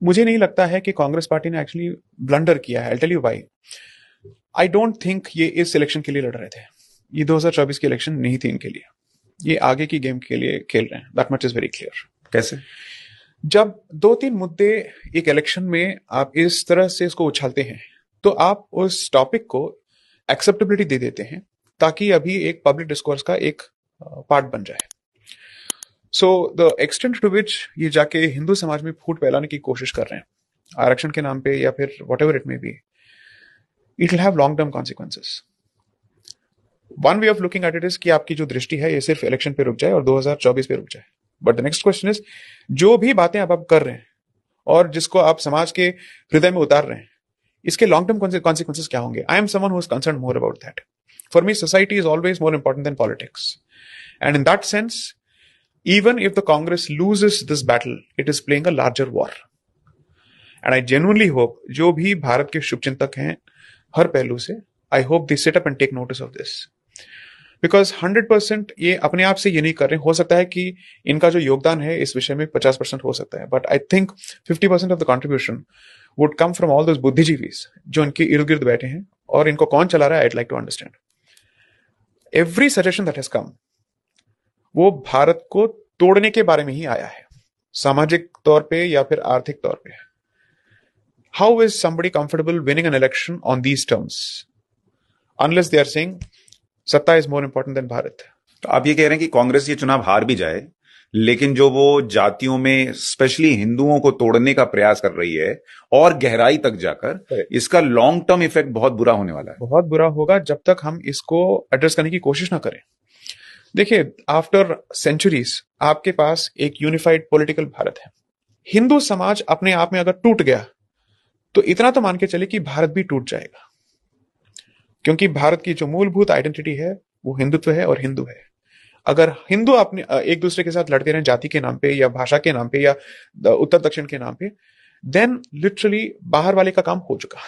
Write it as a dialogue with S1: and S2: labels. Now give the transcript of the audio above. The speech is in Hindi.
S1: मुझे नहीं लगता है कि कांग्रेस पार्टी ने एक्चुअली ब्लंडर किया है। I tell you why. I don't think ये इस इलेक्शन के लिए लड़ रहे थे। ये 2024 की इलेक्शन नहीं थी इनके लिए। ये आगे की गेम के लिए खेल रहे हैं। That much is very clear.
S2: कैसे?
S1: जब 2-3 मुद्दे एक इलेक्शन में आप इस तरह से इसको उछालते हैं तो आप उस टॉपिक को एक्सेप्टेबिलिटी दे देते हैं ताकि अभी एक पब्लिक डिस्कोर्स का एक पार्ट बन जाए। सो द एक्सटेंट टू विच ये जाके हिंदू समाज में फूट फैलाने की कोशिश कर रहे हैं आरक्षण के नाम पे या फिर what ever it may be, it will have long term consequences. One way of looking at it is कि आपकी जो दृष्टि है ये सिर्फ इलेक्शन पे रुक जाए और 2024 पे रुक जाए। But the next question is, जो भी बातें आप कर रहे हैं और जिसको आप समाज के हृदय में उतार रहे हैं, इसके लॉन्ग टर्म कॉन्सिक्वेंसेस क्या होंगे? I am someone who is concerned more about that. For me society is always more important than politics, and in that sense even if the Congress loses this battle, it is playing a larger war. And I genuinely hope, जो भी भारत के शुभचिंतक हैं हर पहलू से, I hope they sit up and take notice of this. Because 100% ये अपने आप से ये नहीं कर रहे हैं। हो सकता है कि इनका जो योगदान है इस विषय में 50% हो सकता है, but I think 50% of the contribution would come from all those बुद्धिजीवीज जो इनके इर्द गिर्द बैठे हैं, और इनको कौन चला रहा है, I'd like to understand. Every suggestion that has come, वो भारत को तोड़ने के बारे में ही आया है, सामाजिक तौर पे या फिर आर्थिक तौर पे। How is somebody comfortable winning an election on these terms unless they are saying satta is more important than Bharat?
S2: तो आप ये कह रहे हैं कि कांग्रेस ये चुनाव हार भी जाए, लेकिन जो वो जातियों में स्पेशली हिंदुओं को तोड़ने का प्रयास कर रही है और गहराई तक जाकर, इसका लॉन्ग टर्म इफेक्ट बहुत बुरा होने वाला है।
S1: बहुत बुरा होगा जब तक हम इसको एड्रेस करने की कोशिश ना करें। देखिए, आफ्टर सेंचुरीज आपके पास एक यूनिफाइड पॉलिटिकल भारत है। हिंदू समाज अपने आप में अगर टूट गया तो इतना तो मान के चले कि भारत भी टूट जाएगा, क्योंकि भारत की जो मूलभूत आइडेंटिटी है वो हिंदुत्व है और हिंदू है। अगर हिंदू अपने एक दूसरे के साथ लड़ते रहें जाति के नाम पे या भाषा के नाम पे या उत्तर दक्षिण के नाम पे, देन लिटरली बाहर वाले का काम हो चुका।